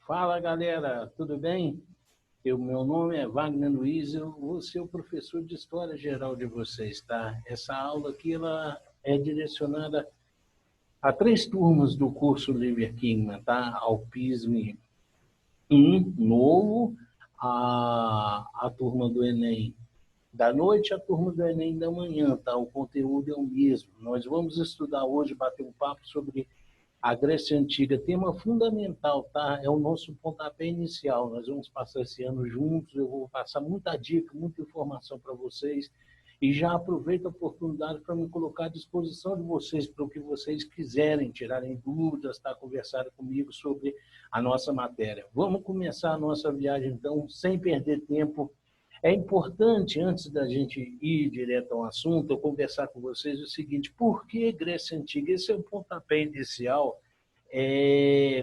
Fala, galera, tudo bem? Meu nome é Wagner Luiz, eu vou ser o professor de História Geral de vocês, tá? Essa aula aqui ela é direcionada a 3 turmas do curso Liber Kingman, tá? Ao PISM 1, novo, a turma do Enem da noite, a turma do Enem da manhã, tá? O conteúdo é o mesmo. Nós vamos estudar hoje, bater um papo sobre a Grécia Antiga, tema fundamental, tá? É o nosso pontapé inicial. Nós vamos passar esse ano juntos, eu vou passar muita dica, muita informação para vocês, e já aproveito a oportunidade para me colocar à disposição de vocês para o que vocês quiserem, tirarem dúvidas, tá? Conversarem comigo sobre a nossa matéria. Vamos começar a nossa viagem, então, sem perder tempo. É importante, antes da gente ir direto ao assunto, eu conversar com vocês o seguinte: por que Grécia Antiga? Esse é o pontapé inicial,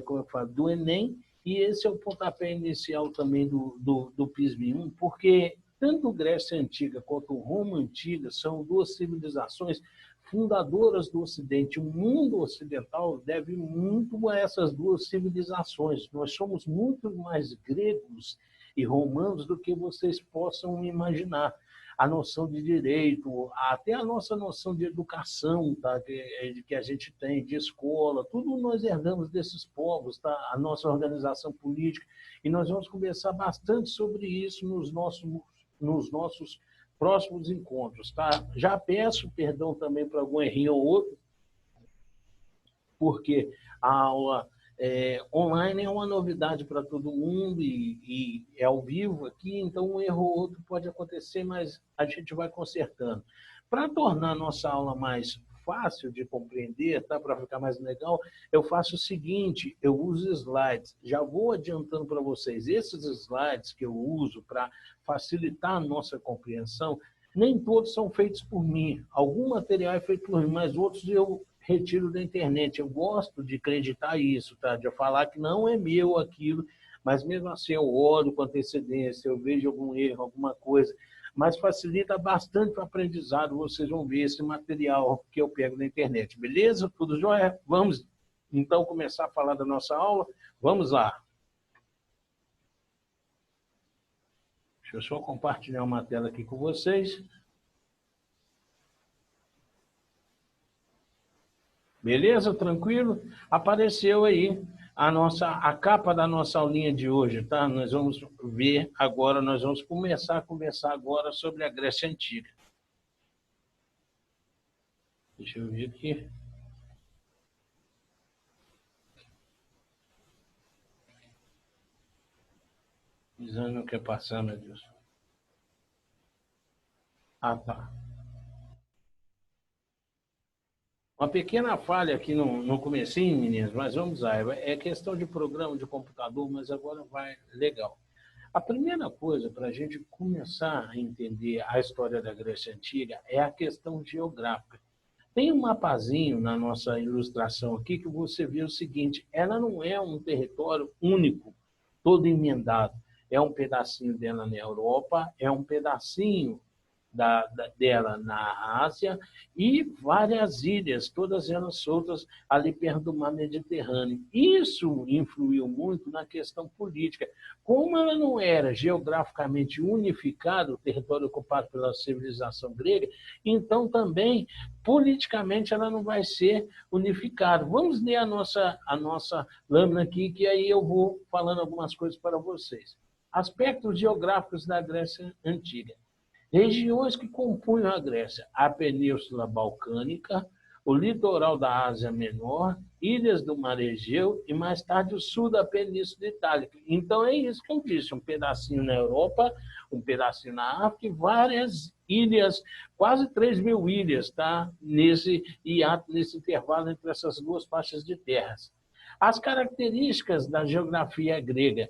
como eu falo, do Enem, e esse é o pontapé inicial também do PISM-1, porque tanto Grécia Antiga quanto Roma Antiga são duas civilizações fundadoras do Ocidente. O mundo ocidental deve muito a essas duas civilizações. Nós somos muito mais gregos e romanos do que vocês possam imaginar. A noção de direito, até a nossa noção de educação, tá? que a gente tem, de escola, tudo nós herdamos desses povos, tá? A nossa organização política, e nós vamos conversar bastante sobre isso nos nossos próximos encontros. Tá? Já peço perdão também por algum errinho ou outro, porque a aula online é uma novidade para todo mundo e é ao vivo aqui, então um erro ou outro pode acontecer, mas a gente vai consertando. Para tornar a nossa aula mais fácil de compreender, tá? Para ficar mais legal, eu faço o seguinte: eu uso slides. Já vou adiantando para vocês, esses slides que eu uso para facilitar a nossa compreensão, nem todos são feitos por mim. Algum material é feito por mim, mas outros eu retiro da internet. Eu gosto de acreditar isso, tá? De falar que não é meu aquilo, mas mesmo assim eu olho com antecedência, eu vejo algum erro, alguma coisa, mas facilita bastante o aprendizado. Vocês vão ver esse material que eu pego na internet. Beleza? Tudo jóia? Vamos então começar a falar da nossa aula? Vamos lá. Deixa eu só compartilhar uma tela aqui com vocês. Beleza? Tranquilo? Apareceu aí a capa da nossa aulinha de hoje, tá? Nós vamos ver agora, nós vamos começar a conversar agora sobre a Grécia Antiga. Deixa eu ver aqui. Exame não quer passar, meu Deus. Ah, tá. Uma pequena falha aqui no comecinho, meninas, mas vamos lá. É questão de programa de computador, mas agora vai legal. A primeira coisa para a gente começar a entender a história da Grécia Antiga é a questão geográfica. Tem um mapazinho na nossa ilustração aqui que você vê o seguinte: ela não é um território único, todo emendado. É um pedacinho dela na Europa, é um pedacinho dela na Ásia e várias ilhas, todas elas soltas ali perto do mar Mediterrâneo. Isso influiu muito na questão política. Como ela não era geograficamente unificada, o território ocupado pela civilização grega, então também politicamente ela não vai ser unificada. Vamos ler a nossa lâmina aqui, que aí eu vou falando algumas coisas para vocês. Aspectos geográficos da Grécia Antiga. Regiões que compunham a Grécia: a Península Balcânica, o litoral da Ásia Menor, ilhas do Mar Egeu e, mais tarde, o sul da Península Itálica. Então, é isso que eu disse: um pedacinho na Europa, um pedacinho na África e várias ilhas, quase 3.000 ilhas, tá? nesse intervalo entre essas duas faixas de terras. As características da geografia grega: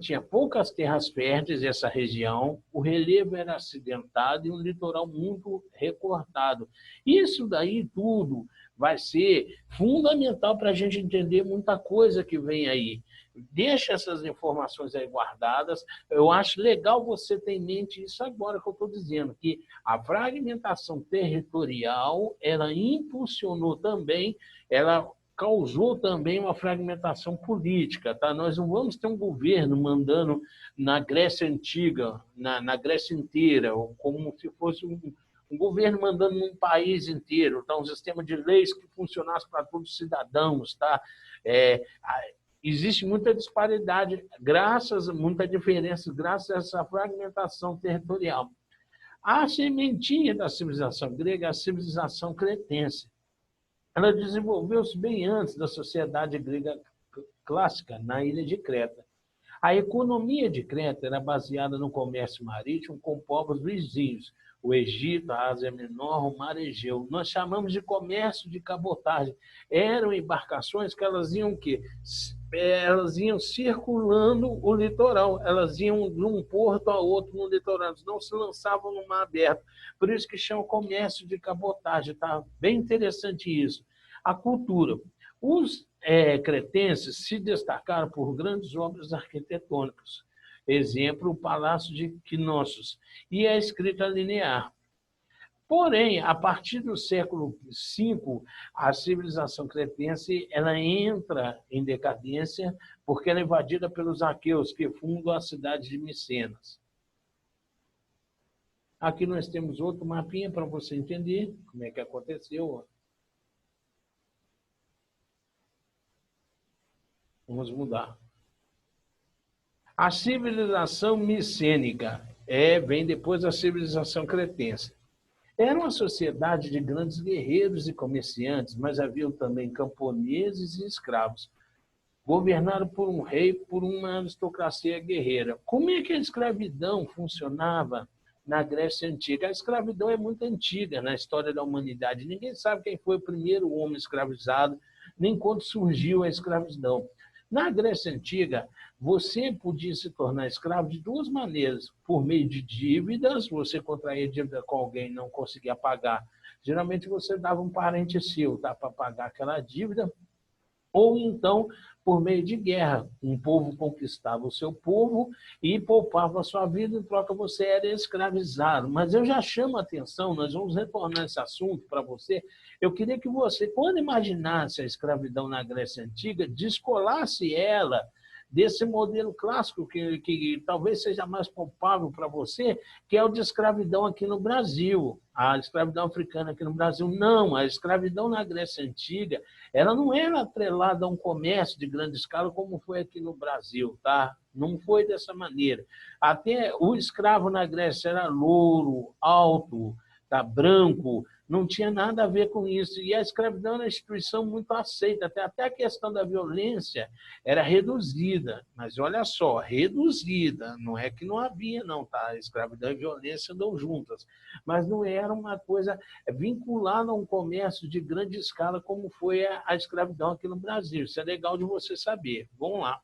tinha poucas terras férteis essa região, o relevo era acidentado e um litoral muito recortado. Isso daí tudo vai ser fundamental para a gente entender muita coisa que vem aí. Deixa essas informações aí guardadas. Eu acho legal você ter em mente isso agora que eu estou dizendo, que a fragmentação territorial, ela impulsionou também, ela causou também uma fragmentação política. Tá? Nós não vamos ter um governo mandando na Grécia Antiga, na Grécia inteira, como se fosse um governo mandando num país inteiro, tá? Um sistema de leis que funcionasse para todos os cidadãos. Tá? Existe muita disparidade, muita diferença, graças a essa fragmentação territorial. A sementinha da civilização grega é a civilização cretense. Ela desenvolveu-se bem antes da sociedade grega clássica, na ilha de Creta. A economia de Creta era baseada no comércio marítimo com povos vizinhos, o Egito, a Ásia Menor, o Mar Egeu. Nós chamamos de comércio de cabotagem. Eram embarcações que elas iam elas iam circulando o litoral, elas iam de um porto a outro no litoral, elas não se lançavam no mar aberto. Por isso que chama comércio de cabotagem. Tá bem interessante isso. A cultura. Os cretenses se destacaram por grandes obras arquitetônicas. Exemplo, o Palácio de Knossos e a escrita linear. Porém, a partir do século V, a civilização cretense ela entra em decadência porque ela é invadida pelos aqueus, que fundam a cidade de Micenas. Aqui nós temos outro mapinha para você entender como é que aconteceu. Vamos mudar. A civilização micênica vem depois da civilização cretense. Era uma sociedade de grandes guerreiros e comerciantes, mas haviam também camponeses e escravos, governado por um rei, por uma aristocracia guerreira. Como é que a escravidão funcionava na Grécia Antiga? A escravidão é muito antiga na história da humanidade. Ninguém sabe quem foi o primeiro homem escravizado, nem quando surgiu a escravidão. Na Grécia Antiga, você podia se tornar escravo de duas maneiras. Por meio de dívidas, você contraía dívida com alguém e não conseguia pagar. Geralmente você dava um parente seu, tá, para pagar aquela dívida. Ou então, por meio de guerra. Um povo conquistava o seu povo e poupava a sua vida, em troca você era escravizado. Mas eu já chamo a atenção, nós vamos retornar esse assunto para você. Eu queria que você, quando imaginasse a escravidão na Grécia Antiga, descolasse ela desse modelo clássico que talvez seja mais palpável para você, que é o de escravidão aqui no Brasil, a escravidão africana aqui no Brasil. Não, a escravidão na Grécia Antiga, ela não era atrelada a um comércio de grande escala como foi aqui no Brasil, tá? Não foi dessa maneira. Até o escravo na Grécia era louro, alto, tá, branco, não tinha nada a ver com isso. E a escravidão era uma instituição muito aceita. Até a questão da violência era reduzida. Mas olha só, reduzida. Não é que não havia, não, tá? A escravidão e violência andam juntas. Mas não era uma coisa vinculada a um comércio de grande escala como foi a escravidão aqui no Brasil. Isso é legal de você saber. Vamos lá.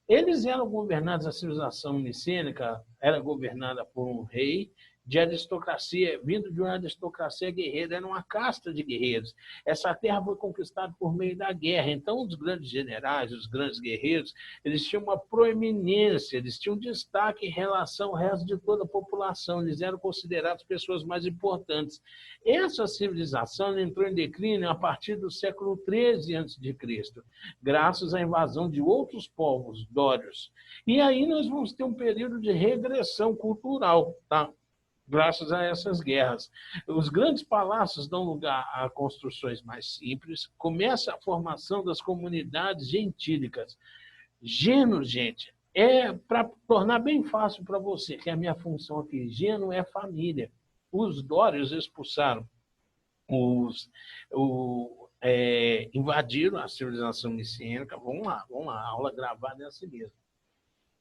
Eles eram governados, a civilização micênica era governada por um rei de aristocracia, vindo de uma aristocracia guerreira, era uma casta de guerreiros. Essa terra foi conquistada por meio da guerra. Então, os grandes generais, os grandes guerreiros, eles tinham uma proeminência, eles tinham destaque em relação ao resto de toda a população, eles eram considerados pessoas mais importantes. Essa civilização entrou em declínio a partir do século XIII a.C., graças à invasão de outros povos, dórios. E aí nós vamos ter um período de regressão cultural, tá? Graças a essas guerras. Os grandes palácios dão lugar a construções mais simples, começa a formação das comunidades gentílicas. Gênero, gente, para tornar bem fácil para você, que é a minha função aqui, gênero é família. Os dórios expulsaram, invadiram a civilização micênica. Vamos lá, a aula gravada é assim mesmo.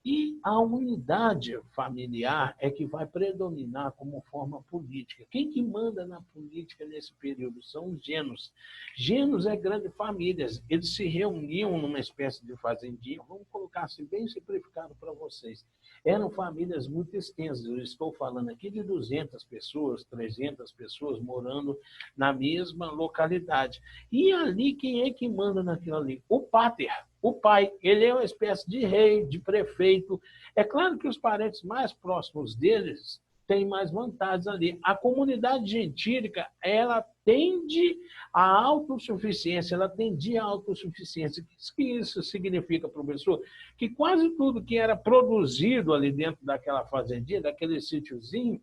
E a unidade familiar é que vai predominar como forma política. Quem que manda na política nesse período são os gênos. Gênos é grandes famílias. Eles se reuniam numa espécie de fazendinha. Vamos colocar assim, bem simplificado para vocês. Eram famílias muito extensas. Eu estou falando aqui de 200 pessoas, 300 pessoas morando na mesma localidade. E ali, quem é que manda naquilo ali? O pater. O pai, ele é uma espécie de rei, de prefeito. É claro que os parentes mais próximos deles tem mais vantagens ali. A comunidade gentílica, ela tende à autossuficiência, ela tendia à autossuficiência. O que isso significa, professor? Que quase tudo que era produzido ali dentro daquela fazendinha, daquele sítiozinho,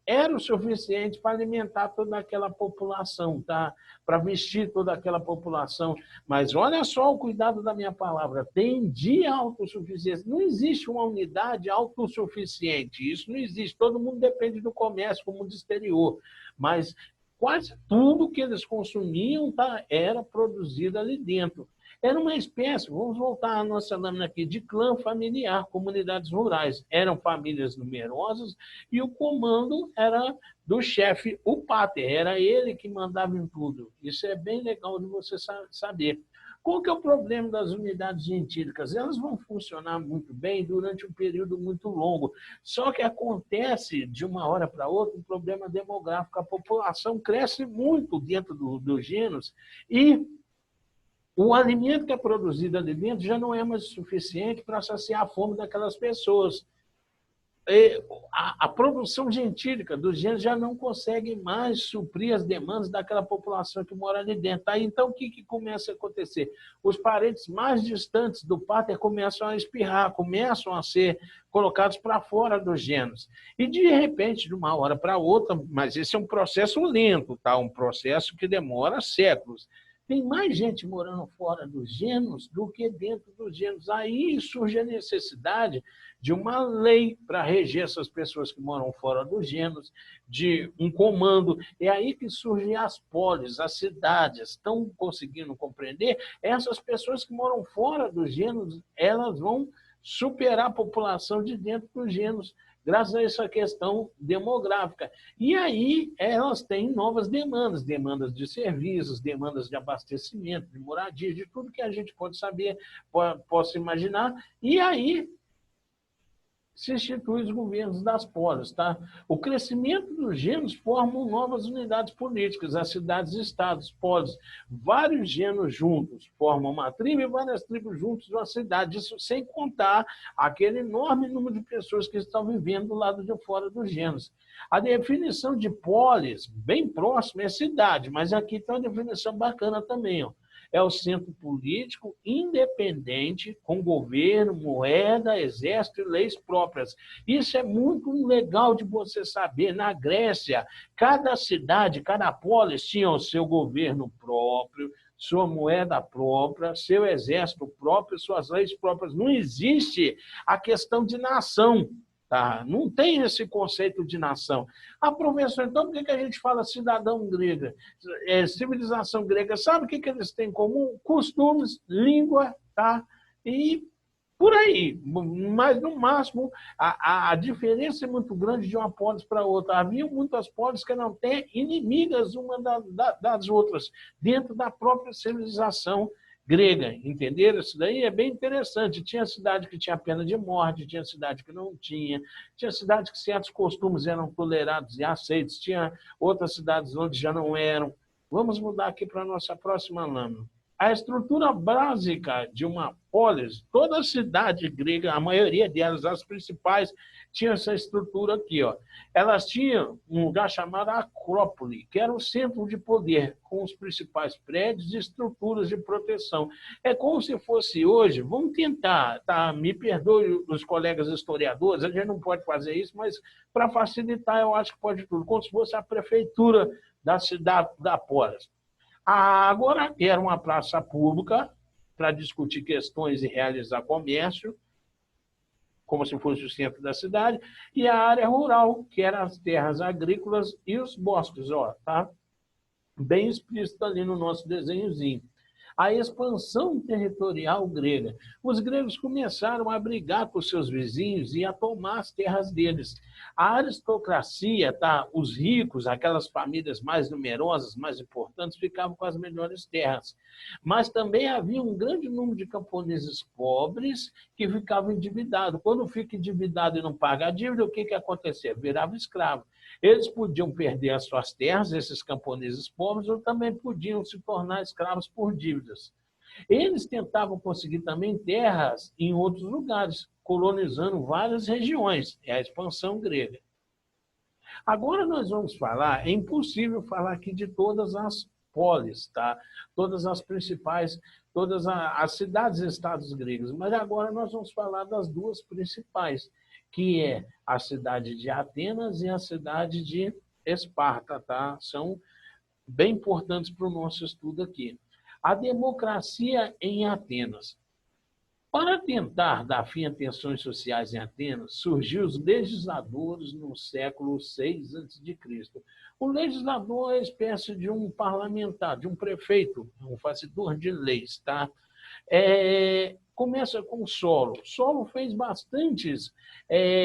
era o suficiente para alimentar toda aquela população, tá? Para vestir toda aquela população. Mas olha só o cuidado da minha palavra, tendia à autossuficiência. Não existe uma unidade autossuficiente, isso não existe. Todo mundo depende do comércio, do mundo exterior. Mas quase tudo que eles consumiam, tá, era produzido ali dentro. Era uma espécie, vamos voltar à nossa lâmina aqui, de clã familiar, comunidades rurais. Eram famílias numerosas e o comando era do chefe, o pater, era ele que mandava em tudo. Isso é bem legal de você saber. Qual que é o problema das unidades gentílicas? Elas vão funcionar muito bem durante um período muito longo, só que acontece de uma hora para outra um problema demográfico. A população cresce muito dentro dos gêneros e o alimento que é produzido ali dentro já não é mais suficiente para saciar a fome daquelas pessoas. A produção gentílica dos genes já não consegue mais suprir as demandas daquela população que mora ali dentro. Aí, então, o que começa a acontecer? Os parentes mais distantes do páter começam a espirrar, começam a ser colocados para fora dos genes. E, de repente, de uma hora para outra, mas esse é um processo lento, tá? Um processo que demora séculos. Tem mais gente morando fora dos genos do que dentro dos genos. Aí surge a necessidade de uma lei para reger essas pessoas que moram fora dos genos, de um comando. É aí que surgem as polis, as cidades. Estão conseguindo compreender? Essas pessoas que moram fora dos genos, elas vão superar a população de dentro dos genos, graças a essa questão demográfica. E aí elas têm novas demandas, demandas de serviços, demandas de abastecimento, de moradia, de tudo que a gente pode saber, possa imaginar. E aí se institui os governos das polis. Tá? O crescimento dos genos formam novas unidades políticas, as cidades-estados, polis. Vários genos juntos formam uma tribo e várias tribos juntos uma cidade. Isso sem contar aquele enorme número de pessoas que estão vivendo do lado de fora dos genos. A definição de polis, bem próxima, é cidade, mas aqui tem uma definição bacana também, ó. É o centro político independente, com governo, moeda, exército e leis próprias. Isso é muito legal de você saber. Na Grécia, cada cidade, cada polis tinha o seu governo próprio, sua moeda própria, seu exército próprio, suas leis próprias. Não existe a questão de nação. Tá? Não tem esse conceito de nação. Ah, professor, então por que a gente fala cidadão grego? Civilização grega, sabe o que eles têm em comum? Costumes, língua, tá? E por aí. Mas, no máximo, a diferença é muito grande de uma polis para outra. Havia muitas polis que não têm inimigas uma das outras, dentro da própria civilização grega, entenderam? Isso daí é bem interessante. Tinha cidade que tinha pena de morte, tinha cidade que não tinha, tinha cidade que certos costumes eram tolerados e aceitos, tinha outras cidades onde já não eram. Vamos mudar aqui para a nossa próxima lâmina. A estrutura básica de uma polis, toda a cidade grega, a maioria delas, as principais, tinha essa estrutura aqui. Ó. Elas tinham um lugar chamado Acrópole, que era o centro de poder, com os principais prédios e estruturas de proteção. É como se fosse hoje, vamos tentar, tá? Me perdoe os colegas historiadores, a gente não pode fazer isso, mas para facilitar eu acho que pode tudo, como se fosse a prefeitura da cidade da polis. A Ágora era uma praça pública para discutir questões e realizar comércio, como se fosse o centro da cidade, e a área rural, que eram as terras agrícolas e os bosques, ó, tá? Bem explícito ali no nosso desenhozinho. A expansão territorial grega. Os gregos começaram a brigar com seus vizinhos e a tomar as terras deles. A aristocracia, tá? Os ricos, aquelas famílias mais numerosas, mais importantes, ficavam com as melhores terras. Mas também havia um grande número de camponeses pobres que ficavam endividados. Quando fica endividado e não paga a dívida, o que acontecia? Virava escravo. Eles podiam perder as suas terras, esses camponeses pobres, ou também podiam se tornar escravos por dívidas. Eles tentavam conseguir também terras em outros lugares, colonizando várias regiões. É a expansão grega. Agora nós vamos falar, é impossível falar aqui de todas as polis, tá? Todas as principais, todas as cidades e estados gregos, mas agora nós vamos falar das duas principais, que é a cidade de Atenas e a cidade de Esparta, tá? São bem importantes para o nosso estudo aqui. A democracia em Atenas. Para tentar dar fim a tensões sociais em Atenas, surgiu os legisladores no século VI a.C. O legislador é uma espécie de um parlamentar, de um prefeito, um fazedor de leis. Tá? Começa com o Solo. Solo fez bastantes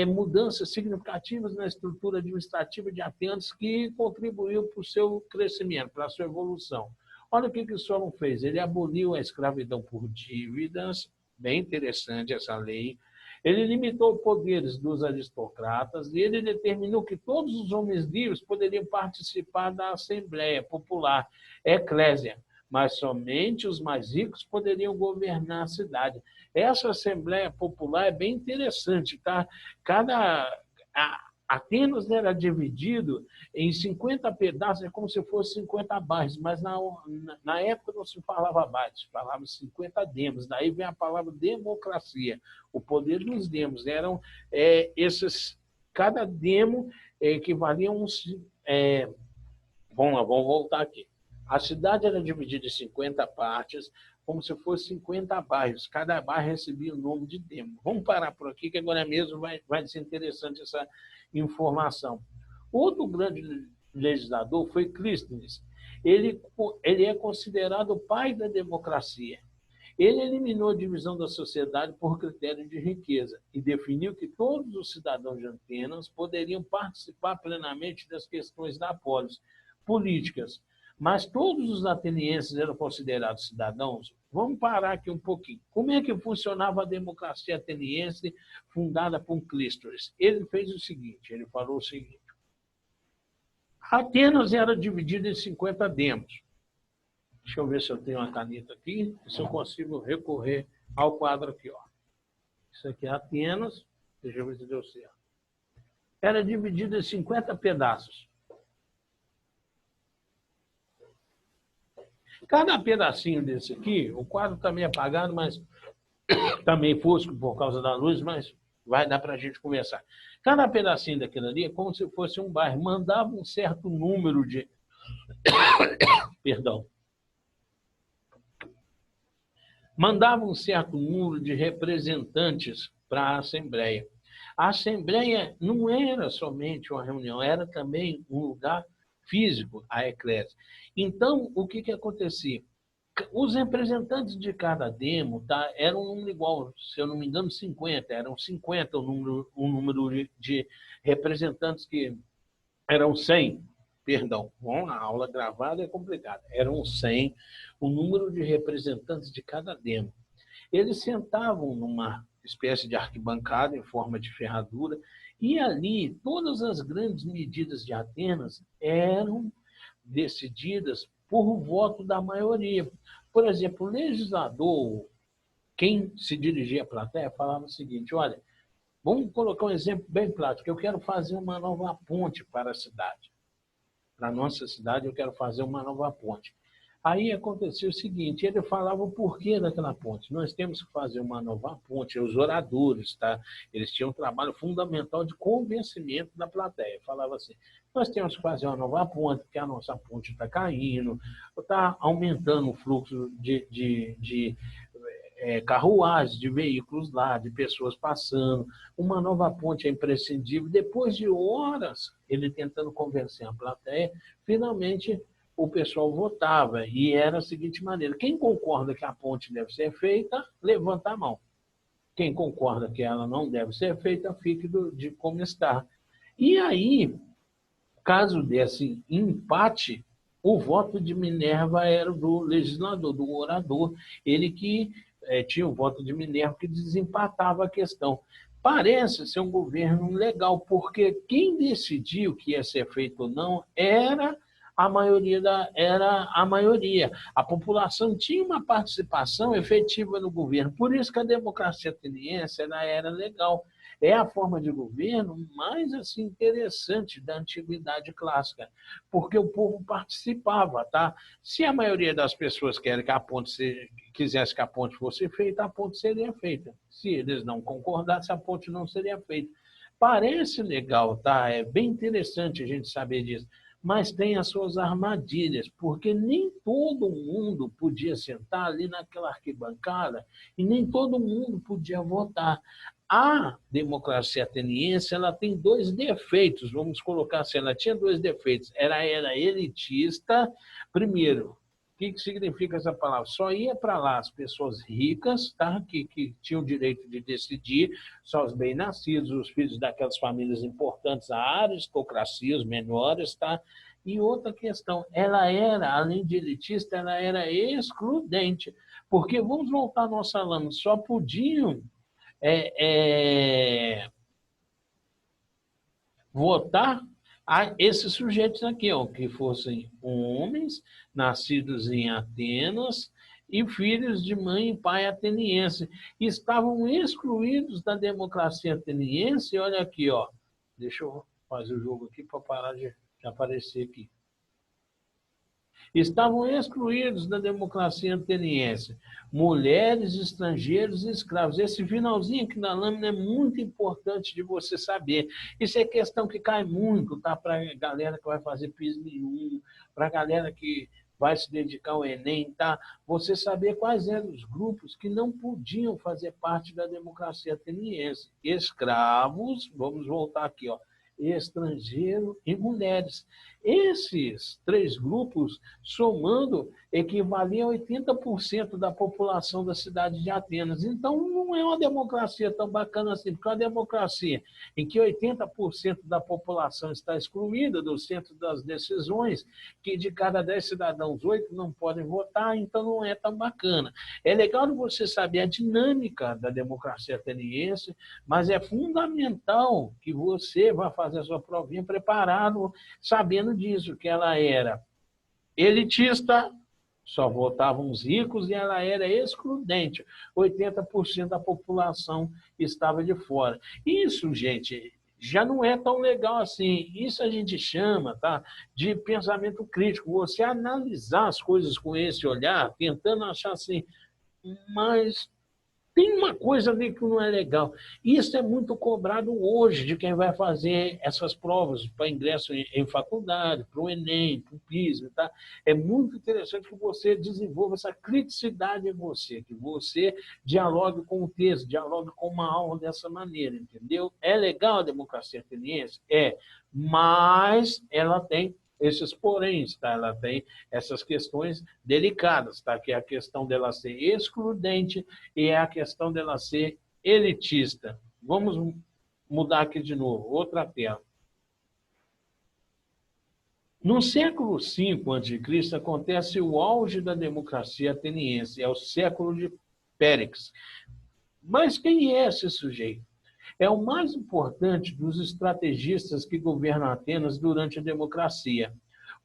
mudanças significativas na estrutura administrativa de Atenas que contribuiu para o seu crescimento, para a sua evolução. Olha o que o Solo fez. Ele aboliu a escravidão por dívidas, bem interessante essa lei. Ele limitou os poderes dos aristocratas e ele determinou que todos os homens livres poderiam participar da Assembleia Popular, Eclésia, mas somente os mais ricos poderiam governar a cidade. Essa Assembleia Popular é bem interessante, tá? Atenas era dividido em 50 pedaços, é como se fosse 50 bairros, mas na época não se falava bairros, falava 50 demos. Daí vem a palavra democracia, o poder dos demos. Eram cada demo equivalia a uns... vamos voltar aqui. A cidade era dividida em 50 partes, como se fosse 50 bairros. Cada bairro recebia o nome de demo. Vamos parar por aqui, que agora mesmo vai ser interessante essa informação. Outro grande legislador foi Clístenes. Ele é considerado o pai da democracia. Ele eliminou a divisão da sociedade por critério de riqueza e definiu que todos os cidadãos de Atenas poderiam participar plenamente das questões da polis, políticas. Mas todos os atenienses eram considerados cidadãos? Vamos parar aqui um pouquinho. Como é que funcionava a democracia ateniense fundada por Clístenes? Ele fez o seguinte, ele falou o seguinte: Atenas era dividida em 50 demos. Deixa eu ver se eu tenho uma caneta aqui, se eu consigo recorrer ao quadro aqui. Ó. Isso aqui é Atenas, deixa eu ver se deu certo. Era dividida em 50 pedaços. Cada pedacinho desse aqui, o quadro está meio apagado, mas está meio fosco por causa da luz, mas vai dar para a gente conversar. Cada pedacinho daquilo ali é como se fosse um bairro. Mandava um certo número de... Perdão. Mandava um certo número de representantes para a Assembleia. A Assembleia não era somente uma reunião, era também um lugar físico, a eclésia. Então, o que acontecia? Os representantes de cada demo eram um número igual, se eu não me engano, 50. Eram 50 o número de representantes que eram 100. Perdão, a aula gravada é complicada. Eram 100 o número de representantes de cada demo. Eles sentavam numa espécie de arquibancada em forma de ferradura e ali todas as grandes medidas de Atenas eram decididas por voto da maioria. Por exemplo, o legislador, quem se dirigia à plateia, falava o seguinte: olha, vamos colocar um exemplo bem prático, eu quero fazer uma nova ponte para a cidade. Para a nossa cidade, eu quero fazer uma nova ponte. Aí aconteceu o seguinte, ele falava o porquê daquela ponte. Nós temos que fazer uma nova ponte. Os oradores, tá? Eles tinham um trabalho fundamental de convencimento da plateia. Falava assim, nós temos que fazer uma nova ponte, porque a nossa ponte está caindo, está aumentando o fluxo de carruagens, de veículos lá, de pessoas passando. Uma nova ponte é imprescindível. Depois de horas, ele tentando convencer a plateia, finalmente o pessoal votava, e era a seguinte maneira: quem concorda que a ponte deve ser feita, levanta a mão. Quem concorda que ela não deve ser feita, fique de como está. E aí, caso desse empate, o voto de Minerva era do legislador, do orador, ele que tinha o voto de Minerva que desempatava a questão. Parece ser um governo legal, porque quem decidiu que ia ser feito ou não era era a maioria. A população tinha uma participação efetiva no governo. Por isso que a democracia ateniense ela era legal. É a forma de governo mais assim, interessante da antiguidade clássica, porque o povo participava. Tá? Se a maioria das pessoas querem que a ponte quisesse que a ponte fosse feita, a ponte seria feita. Se eles não concordassem, a ponte não seria feita. Parece legal, tá? É bem interessante a gente saber disso, mas tem as suas armadilhas, porque nem todo mundo podia sentar ali naquela arquibancada e nem todo mundo podia votar. A democracia ateniense ela tem dois defeitos, vamos colocar assim, ela tinha dois defeitos. Ela era elitista, primeiro, o que significa essa palavra? Só ia para lá as pessoas ricas, tá? que tinham o direito de decidir, só os bem-nascidos, os filhos daquelas famílias importantes, a aristocracia, os menores. Tá? E outra questão, ela era, além de elitista, ela era excludente, porque, vamos voltar à nossa lâmina, só podiam votar a esses sujeitos aqui, ó, que fossem homens nascidos em Atenas e filhos de mãe e pai ateniense. Estavam excluídos da democracia ateniense. Olha aqui, ó. Deixa eu fazer o jogo aqui para parar de aparecer aqui. Estavam excluídos da democracia ateniense mulheres, estrangeiros e escravos. Esse finalzinho aqui da lâmina é muito importante de você saber. Isso é questão que cai muito, tá? Para a galera que vai fazer PIS nenhum, para a galera que vai se dedicar ao Enem, tá? Você saber quais eram os grupos que não podiam fazer parte da democracia ateniense. Escravos, vamos voltar aqui, ó, estrangeiro e mulheres. Esses três grupos, somando, equivaliam a 80% da população da cidade de Atenas. Então, não é uma democracia tão bacana assim, porque é uma democracia em que 80% da população está excluída do centro das decisões, que de cada 10 cidadãos, 8 não podem votar, então não é tão bacana. É legal você saber a dinâmica da democracia ateniense, mas é fundamental que você vá fazer a sua provinha preparado, sabendo disso, que ela era elitista, só votavam os ricos, e ela era excludente. 80% da população estava de fora. Isso, gente, já não é tão legal assim. Isso a gente chama, tá, de pensamento crítico. Você analisar as coisas com esse olhar, tentando achar assim, mas tem uma coisa ali que não é legal. Isso é muito cobrado hoje de quem vai fazer essas provas para ingresso em faculdade, para o Enem, para o PIS. Tá? É muito interessante que você desenvolva essa criticidade em você, que você dialogue com o texto, dialogue com uma aula dessa maneira, entendeu? É legal a democracia ateniense? É, mas ela tem esses poréns, tá? Ela tem essas questões delicadas, tá? Que é a questão dela ser excludente e é a questão dela ser elitista. Vamos mudar aqui de novo, outra tela. No século V a.C., acontece o auge da democracia ateniense, é o século de Péricles. Mas quem é esse sujeito? É o mais importante dos estrategistas que governam Atenas durante a democracia.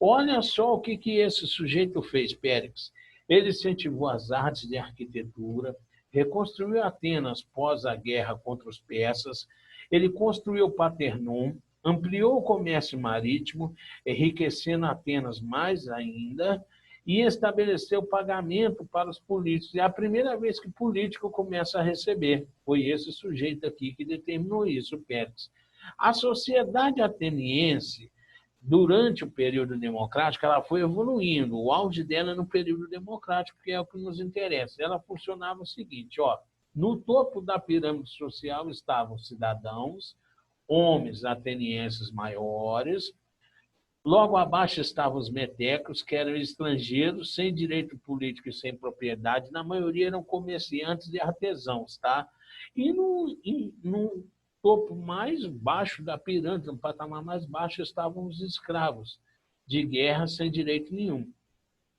Olha só o que esse sujeito fez, Péricles. Ele incentivou as artes de arquitetura, reconstruiu Atenas pós a guerra contra os persas, ele construiu o Paternum, ampliou o comércio marítimo, enriquecendo Atenas mais ainda, e estabeleceu pagamento para os políticos. É a primeira vez que político começa a receber. Foi esse sujeito aqui que determinou isso, Péricles. A sociedade ateniense, durante o período democrático, ela foi evoluindo. O auge dela é no período democrático, que é o que nos interessa. Ela funcionava o seguinte, ó, no topo da pirâmide social estavam cidadãos, homens atenienses maiores. Logo abaixo estavam os metecos, que eram estrangeiros, sem direito político e sem propriedade. Na maioria eram comerciantes e artesãos. Tá? E no topo mais baixo da pirâmide, no patamar mais baixo, estavam os escravos de guerra sem direito nenhum.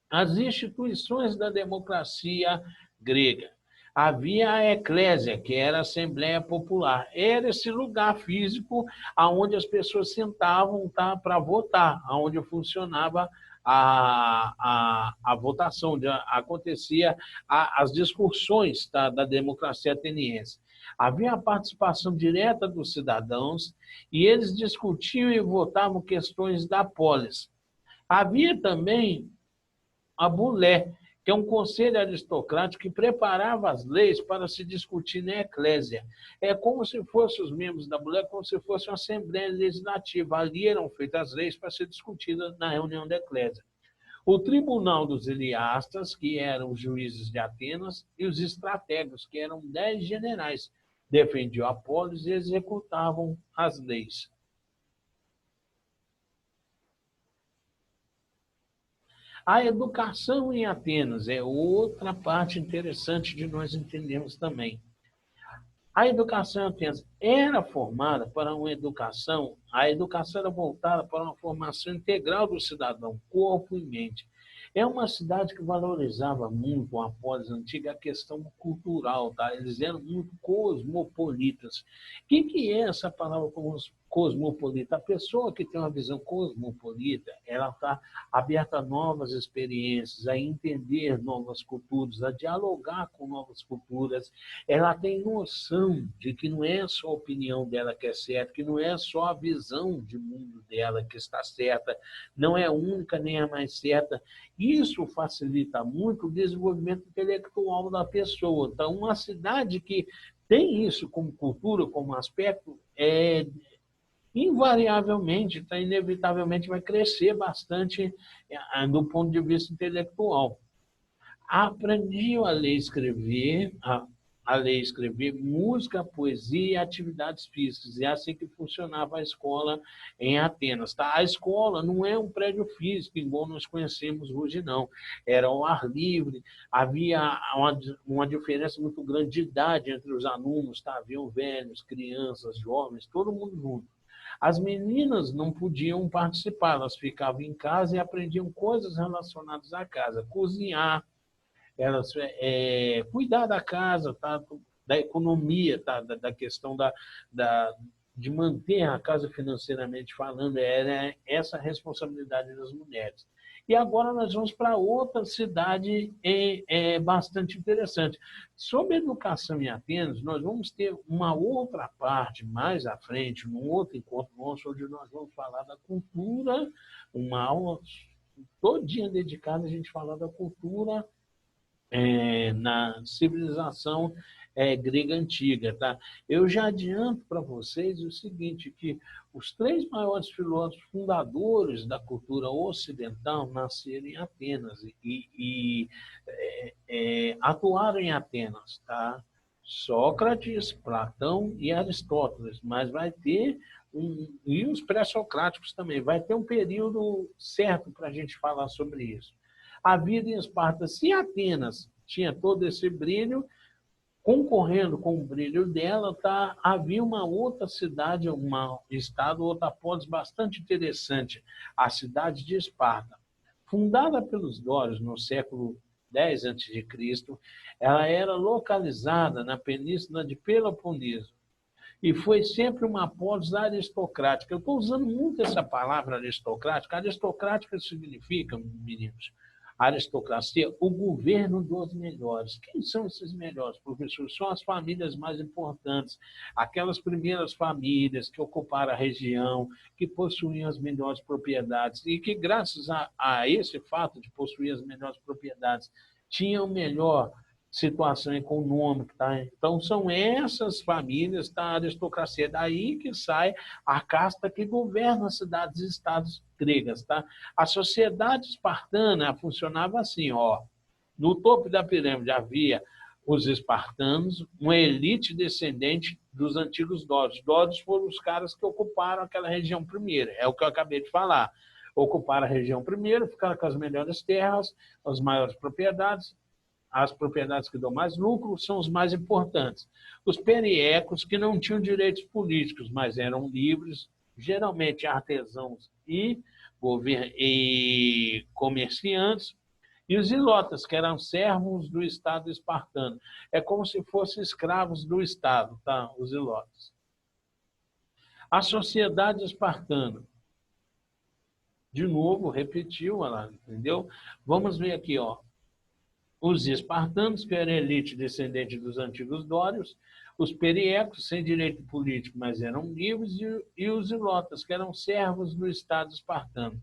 As instituições da democracia grega. Havia a eclésia, que era a Assembleia Popular. Era esse lugar físico onde as pessoas sentavam, tá, para votar, onde funcionava a votação, onde acontecia as discussões, tá, da democracia ateniense. Havia a participação direta dos cidadãos e eles discutiam e votavam questões da polis. Havia também a bulé, que é um conselho aristocrático que preparava as leis para se discutir na eclésia. É como se fossem os membros da bulé, como se fosse uma assembleia legislativa. Ali eram feitas as leis para ser discutidas na reunião da eclésia. O tribunal dos Heliastas, que eram os juízes de Atenas, e os estrategos, que eram 10 generais, defendiam a polis e executavam as leis. A educação em Atenas é outra parte interessante de nós entendermos também. A educação em Atenas era formada para uma educação, a educação era voltada para uma formação integral do cidadão, corpo e mente. É uma cidade que valorizava muito, a polis antiga, a questão cultural, tá? Eles eram muito cosmopolitas. O que é essa palavra cosmopolita? A pessoa que tem uma visão cosmopolita, ela está aberta a novas experiências, a entender novas culturas, a dialogar com novas culturas. Ela tem noção de que não é só a opinião dela que é certa, que não é só a visão de mundo dela que está certa, não é única nem a mais certa. Isso facilita muito o desenvolvimento intelectual da pessoa. Então, uma cidade que tem isso como cultura, como aspecto, invariavelmente, inevitavelmente vai crescer bastante do ponto de vista intelectual. Aprendiam a ler e escrever, a ler e escrever, música, poesia e atividades físicas. É assim que funcionava a escola em Atenas. Tá? A escola não é um prédio físico, igual nós conhecemos hoje, não. Era ao ar livre, havia uma diferença muito grande de idade entre os alunos, tá? Haviam velhos, crianças, jovens, todo mundo junto. As meninas não podiam participar, elas ficavam em casa e aprendiam coisas relacionadas à casa, cozinhar, elas cuidar da casa, tá? Da economia, tá? Da questão de manter a casa financeiramente falando, era essa a responsabilidade das mulheres. E agora nós vamos para outra cidade bastante interessante. Sobre educação em Atenas, nós vamos ter uma outra parte mais à frente, num outro encontro nosso, onde nós vamos falar da cultura, uma aula todinha dedicada a gente falar da cultura na civilização grega antiga. Tá? Eu já adianto para vocês o seguinte, que os 3 maiores filósofos fundadores da cultura ocidental nasceram em Atenas e atuaram em Atenas. Tá? Sócrates, Platão e Aristóteles, mas vai ter e os pré-socráticos também, vai ter um período certo para a gente falar sobre isso. A vida em Esparta, se Atenas tinha todo esse brilho, concorrendo com o brilho dela, tá, havia uma outra cidade, um estado, outra polis bastante interessante, a cidade de Esparta. Fundada pelos dórios no século X a.C., ela era localizada na península de Peloponeso e foi sempre uma polis aristocrática. Eu estou usando muito essa palavra aristocrática. Aristocrática significa, meninos, aristocracia, o governo dos melhores. Quem são esses melhores, professor? São as famílias mais importantes, aquelas primeiras famílias que ocuparam a região, que possuíam as melhores propriedades e que, graças a esse fato de possuir as melhores propriedades, tinham melhor situação econômica. Tá? Então, são essas famílias da aristocracia. Daí que sai a casta que governa as cidades e estados gregas. Tá? A sociedade espartana funcionava assim. Ó. No topo da pirâmide havia os espartanos, uma elite descendente dos antigos dórios. Dórios foram os caras que ocuparam aquela região primeiro. É o que eu acabei de falar. Ocuparam a região primeiro, ficaram com as melhores terras, as maiores propriedades. As propriedades que dão mais lucro são os mais importantes. Os periecos, que não tinham direitos políticos, mas eram livres, geralmente artesãos e comerciantes, E os ilotas, que eram servos do Estado espartano. É como se fossem escravos do Estado, tá? Os ilotas. A sociedade espartana. De novo, repetiu, lá, entendeu? Vamos ver aqui, ó. Os espartanos, que eram elite descendente dos antigos dórios, os periecos, sem direito político, mas eram livres, e os ilotas, que eram servos do Estado espartano.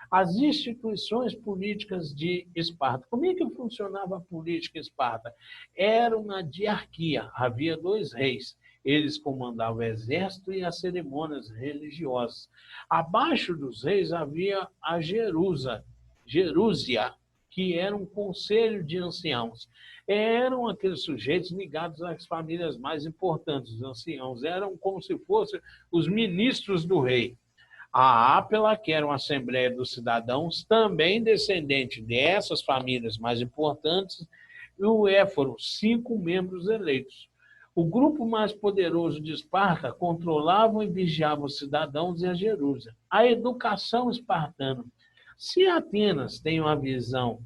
As instituições políticas de Esparta. Como é que funcionava a política em Esparta? Era uma diarquia, havia 2 reis. Eles comandavam o exército e as cerimônias religiosas. Abaixo dos reis havia a Gerúsia, que era um conselho de anciãos. Eram aqueles sujeitos ligados às famílias mais importantes, os anciãos. Eram como se fossem os ministros do rei. A Ápela, que era uma Assembleia dos Cidadãos, também descendente dessas famílias mais importantes, e o Éforo, 5 membros eleitos. O grupo mais poderoso de Esparta controlava e vigiava os cidadãos e a Jerusalém. A educação espartana. Se Atenas tem uma visão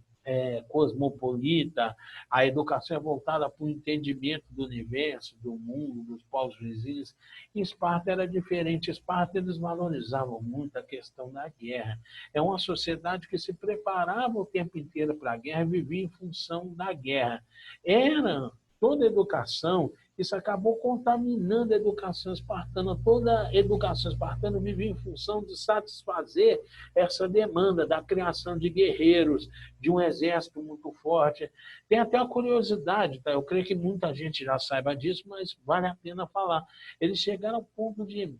cosmopolita, a educação é voltada para o entendimento do universo, do mundo, dos povos vizinhos. Em Esparta era diferente. Em Esparta eles valorizavam muito a questão da guerra. É uma sociedade que se preparava o tempo inteiro para a guerra e vivia em função da guerra. Era toda a educação. Isso acabou contaminando a educação espartana. Toda a educação espartana vivia em função de satisfazer essa demanda da criação de guerreiros, de um exército muito forte. Tem até uma curiosidade, tá? Eu creio que muita gente já saiba disso, mas vale a pena falar. Eles chegaram ao ponto de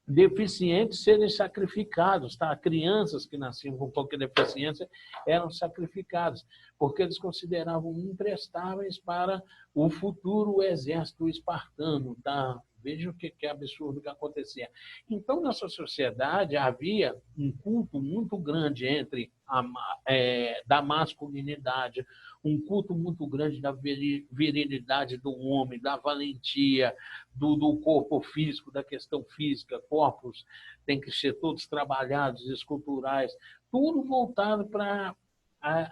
deficientes serem sacrificados, tá? Crianças que nasciam com pouca deficiência eram sacrificadas, porque eles consideravam imprestáveis para o futuro exército espartano, tá? Veja o que absurdo que acontecia. Então, nessa sociedade havia um culto muito grande da masculinidade, um culto muito grande da virilidade do homem, da valentia, do corpo físico, da questão física. Corpos têm que ser todos trabalhados, esculturais, tudo voltado para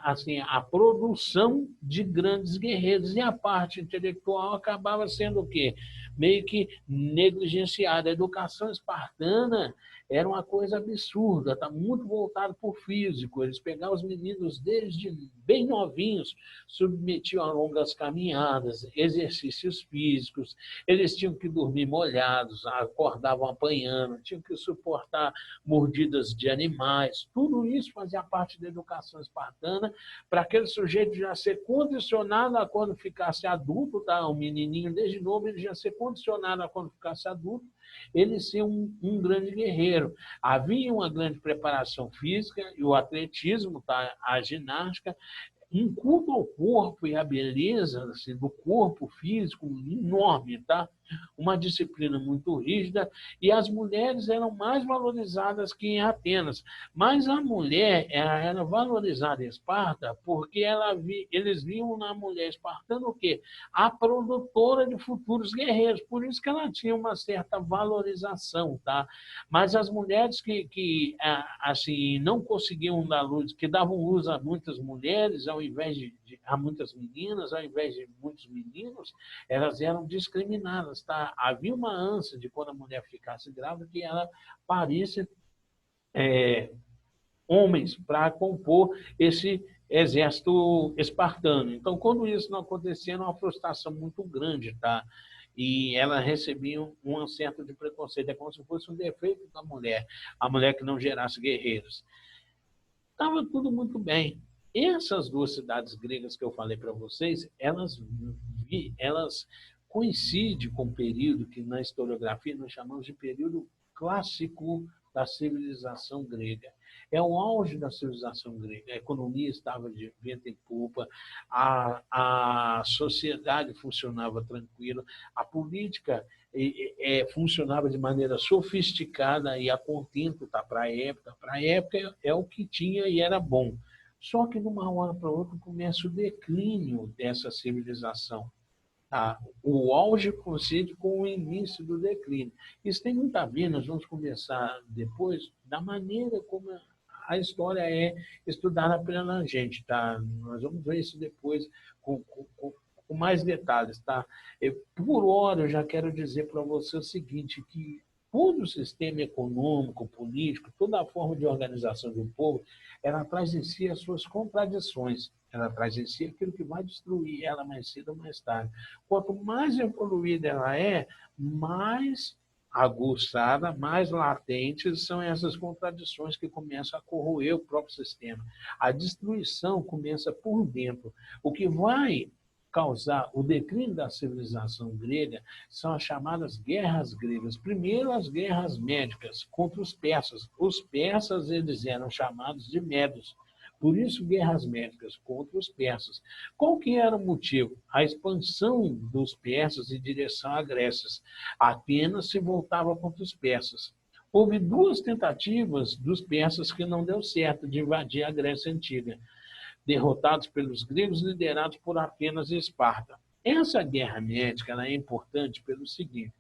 assim, a produção de grandes guerreiros. E a parte intelectual acabava sendo o quê? Meio que negligenciada. A educação espartana era uma coisa absurda, está muito voltado para o físico. Eles pegavam os meninos desde bem novinhos, submetiam a longas caminhadas, exercícios físicos, eles tinham que dormir molhados, acordavam apanhando, tinham que suportar mordidas de animais. Tudo isso fazia parte da educação espartana, para aquele sujeito já ser condicionado a quando ficasse adulto, tá? O menininho desde novo, ele já ser condicionado a quando ficasse adulto, ele ser um grande guerreiro. Havia uma grande preparação física e o atletismo, tá? A ginástica, um culto ao corpo e à beleza assim, do corpo físico enorme, tá? Uma disciplina muito rígida, e as mulheres eram mais valorizadas que em Atenas. Mas a mulher era valorizada em Esparta porque eles viam na mulher espartana o quê? A produtora de futuros guerreiros, por isso que ela tinha uma certa valorização, tá? Mas as mulheres que assim, não conseguiam dar luz, que davam luz a muitas mulheres, ao invés a muitas meninas, ao invés de muitos meninos, elas eram discriminadas, tá? Havia uma ânsia de quando a mulher ficasse grávida que ela parisse homens para compor esse exército espartano. Então, quando isso não acontecia, era uma frustração muito grande, tá? E elas recebiam um certo de preconceito, é como se fosse um defeito da mulher, a mulher que não gerasse guerreiros. Estava tudo muito bem. Essas 2 cidades gregas que eu falei para vocês, elas coincidem com um período que na historiografia nós chamamos de período clássico da civilização grega. É o auge da civilização grega. A economia estava de vento em popa, a sociedade funcionava tranquila, a política funcionava de maneira sofisticada e a contento tá, para a época. Para a época é o que tinha e era bom. Só que de uma hora para outra começa o declínio dessa civilização. Tá? O auge coincide com o início do declínio. Isso tem muito a ver, nós vamos conversar depois, da maneira como a história é estudada pela gente, tá? Nós vamos ver isso depois com mais detalhes, tá? Por hora, eu já quero dizer para você o seguinte, que todo o sistema econômico, político, toda a forma de organização de um povo, ela traz em si as suas contradições, ela traz em si aquilo que vai destruir ela mais cedo ou mais tarde. Quanto mais evoluída ela é, mais aguçada, mais latentes são essas contradições que começam a corroer o próprio sistema. A destruição começa por dentro. O que vai causar o declínio da civilização grega são as chamadas guerras gregas. Primeiro, as guerras médicas contra os persas. Os persas, eles eram chamados de medos. Por isso, guerras médicas contra os persas. Qual que era o motivo? A expansão dos persas em direção à Grécia. Atenas se voltava contra os persas. Houve duas tentativas dos persas que não deu certo de invadir a Grécia Antiga, derrotados pelos gregos, liderados por Atenas e Esparta. Essa guerra médica ela é importante pelo seguinte: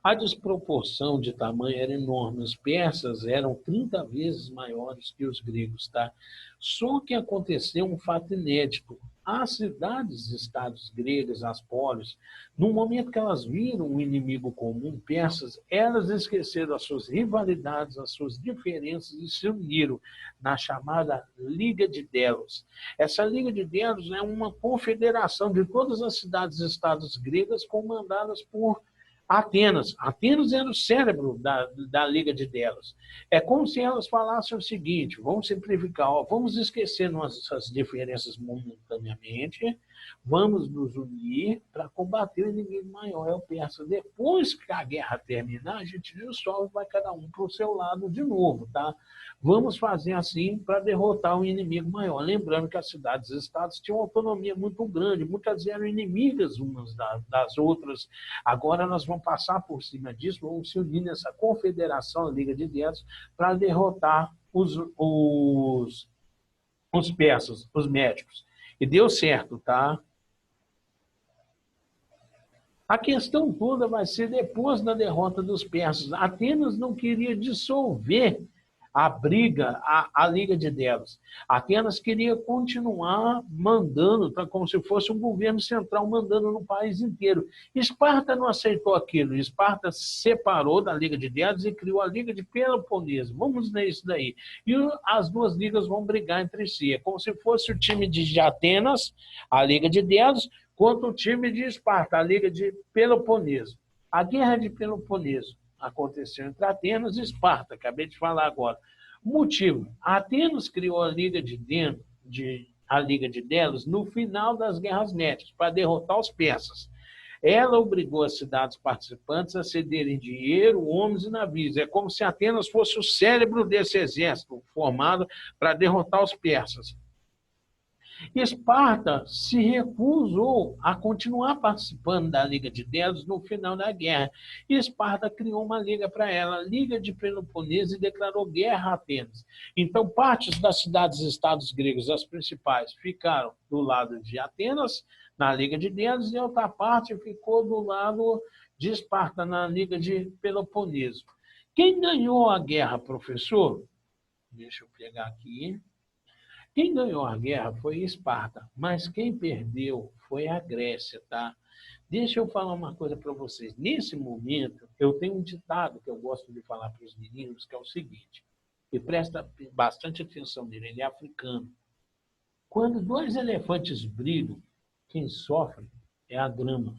a desproporção de tamanho era enorme. Os persas eram 30 vezes maiores que os gregos, tá? Só que aconteceu um fato inédito. As cidades-estados gregas, as polis, no momento que elas viram um inimigo comum, persas, elas esqueceram as suas rivalidades, as suas diferenças e se uniram na chamada Liga de Delos. Essa Liga de Delos é uma confederação de todas as cidades-estados gregas comandadas por Atenas. Atenas era o cérebro da Liga de Delos. É como se elas falassem o seguinte: vamos simplificar, ó, vamos esquecer nossas diferenças momentaneamente, vamos nos unir para combater o inimigo maior, é o persa. Depois que a guerra terminar, a gente dissolve, vai cada um para o seu lado de novo, tá? Vamos fazer assim para derrotar o inimigo maior. Lembrando que as cidades e estados tinham autonomia muito grande, muitas eram inimigas umas das outras. Agora nós vamos passar por cima disso, vamos se unir nessa confederação, a Liga de Delos, para derrotar os persas, os médicos. E deu certo, tá? A questão toda vai ser depois da derrota dos persas. Atenas não queria dissolver a briga, a Liga de Delos. Atenas queria continuar mandando, tá, como se fosse um governo central mandando no país inteiro. Esparta não aceitou aquilo. Esparta separou da Liga de Delos e criou a Liga de Peloponeso. Vamos ler isso daí. E as duas ligas vão brigar entre si. É como se fosse o time de Atenas, a Liga de Delos, contra o time de Esparta, a Liga de Peloponeso. A Guerra de Peloponeso aconteceu entre Atenas e Esparta, acabei de falar agora. O motivo: Atenas criou a Liga a Liga de Delos no final das guerras médicas, para derrotar os persas. Ela obrigou as cidades participantes a cederem dinheiro, homens e navios. É como se Atenas fosse o cérebro desse exército formado para derrotar os persas. Esparta se recusou a continuar participando da Liga de Delos no final da guerra. E Esparta criou uma liga para ela, a Liga de Peloponeso, e declarou guerra a Atenas. Então, partes das cidades-estados gregos, as principais, ficaram do lado de Atenas, na Liga de Delos, e outra parte ficou do lado de Esparta, na Liga de Peloponeso. Quem ganhou a guerra, professor? Deixa eu pegar aqui. Quem ganhou a guerra foi Esparta, mas quem perdeu foi a Grécia, tá? Deixa eu falar uma coisa para vocês. Nesse momento, eu tenho um ditado que eu gosto de falar para os meninos, que é o seguinte, e presta bastante atenção nele, ele é africano. Quando dois elefantes brigam, quem sofre é a grama.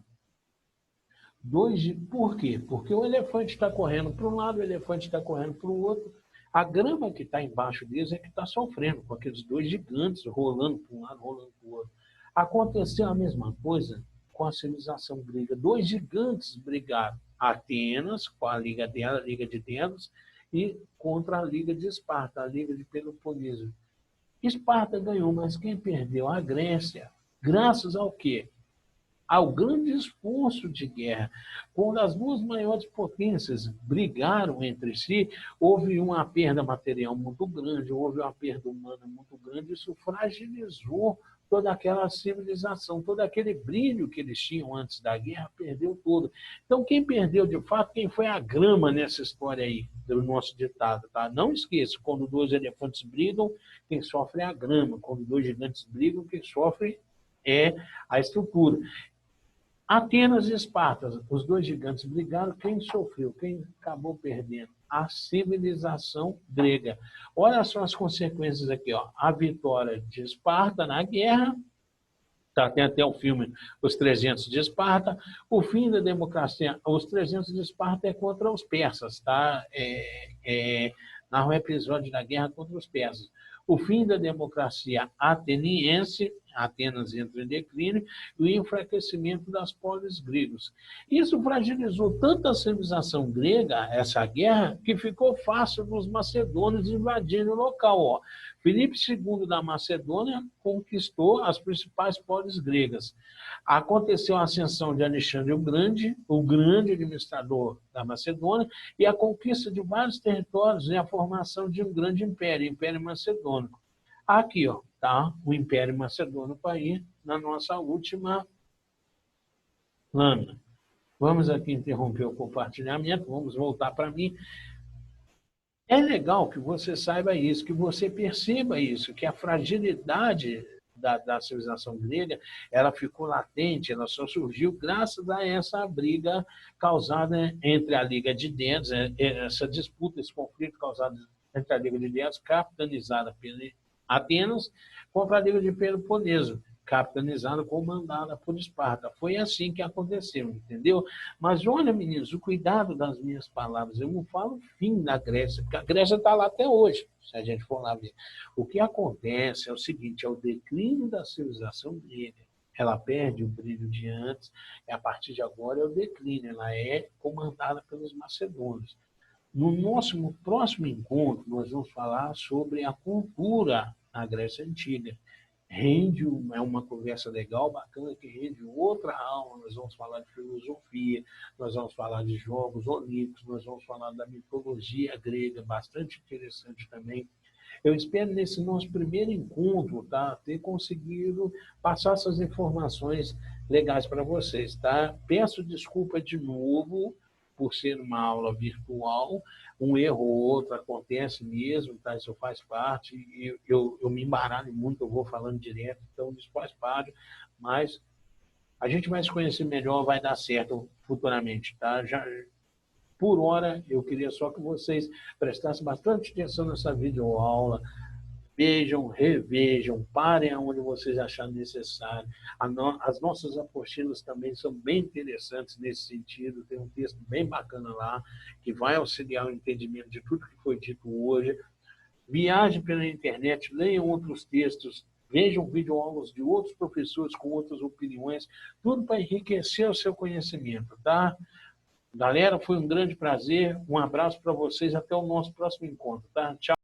Por quê? Porque o elefante está correndo para um lado, o elefante está correndo para o outro. A grama que está embaixo deles é que está sofrendo, com aqueles dois gigantes rolando para um lado, rolando para o outro. Aconteceu a mesma coisa com a civilização grega. Dois gigantes brigaram. Atenas, com a liga dela, a Liga de Delos, e contra a Liga de Esparta, a Liga de Peloponeso. Esparta ganhou, mas quem perdeu? A Grécia. Graças ao quê? Ao grande esforço de guerra. Quando as duas maiores potências brigaram entre si, houve uma perda material muito grande, houve uma perda humana muito grande, isso fragilizou toda aquela civilização, todo aquele brilho que eles tinham antes da guerra, perdeu tudo. Então, quem perdeu de fato, quem foi a grama nessa história aí, do nosso ditado, tá? Não esqueça, quando dois elefantes brigam, quem sofre é a grama. Quando dois gigantes brigam, quem sofre é a estrutura. Atenas e Esparta, os dois gigantes brigaram, quem sofreu, quem acabou perdendo? A civilização grega. Olha só as consequências aqui, ó. A vitória de Esparta na guerra, tá, tem até o filme Os 300 de Esparta, o fim da democracia, os 300 de Esparta é contra os persas, tá? Narra um episódio da guerra contra os persas. O fim da democracia ateniense, Atenas entra em declínio, e o enfraquecimento das polis gregos. Isso fragilizou tanto a civilização grega, essa guerra, que ficou fácil dos macedônios invadirem o local. Ó. Filipe II da Macedônia conquistou as principais polis gregas. Aconteceu a ascensão de Alexandre o grande administrador da Macedônia, e a conquista de vários territórios e a formação de um grande império, o Império Macedônico. Aqui, ó, tá? O Império Macedônico aí na nossa última lâmina. Vamos aqui interromper o compartilhamento, vamos voltar para mim. É legal que você saiba isso, que você perceba isso, que a fragilidade da civilização grega, ela ficou latente, ela só surgiu graças a essa briga causada entre a Liga de Dédalo, essa disputa, esse conflito causado entre a Liga de Dédalo, capitanizada pela Atenas, contra a Liga de Peloponeso, capitanizada, comandada por Esparta. Foi assim que aconteceu, entendeu? Mas olha, meninos, o cuidado das minhas palavras. Eu não falo fim da Grécia, porque a Grécia está lá até hoje, se a gente for lá ver. O que acontece é o seguinte, é o declínio da civilização grega. Ela perde o brilho de antes, e a partir de agora é o declínio. Ela é comandada pelos macedônios. No nosso próximo encontro, nós vamos falar sobre a cultura na Grécia Antiga. É uma conversa legal, bacana, que rende outra aula. Nós vamos falar de filosofia, nós vamos falar de jogos olímpicos, nós vamos falar da mitologia grega, bastante interessante também. Eu espero, nesse nosso primeiro encontro, tá, ter conseguido passar essas informações legais para vocês. Tá? Peço desculpa de novo por ser uma aula virtual, um erro ou outro acontece mesmo, tá? Isso faz parte, eu me embaralho muito, eu vou falando direto, então isso faz parte, mas a gente vai se conhecer melhor, vai dar certo futuramente. Tá? Por hora, eu queria só que vocês prestassem bastante atenção nessa videoaula, vejam, revejam, parem aonde vocês acharem necessário. As nossas apostilas também são bem interessantes nesse sentido, tem um texto bem bacana lá, que vai auxiliar o entendimento de tudo que foi dito hoje. Viajem pela internet, leiam outros textos, vejam videoaulas de outros professores com outras opiniões, tudo para enriquecer o seu conhecimento, tá? Galera, foi um grande prazer, um abraço para vocês, até o nosso próximo encontro, tá? Tchau.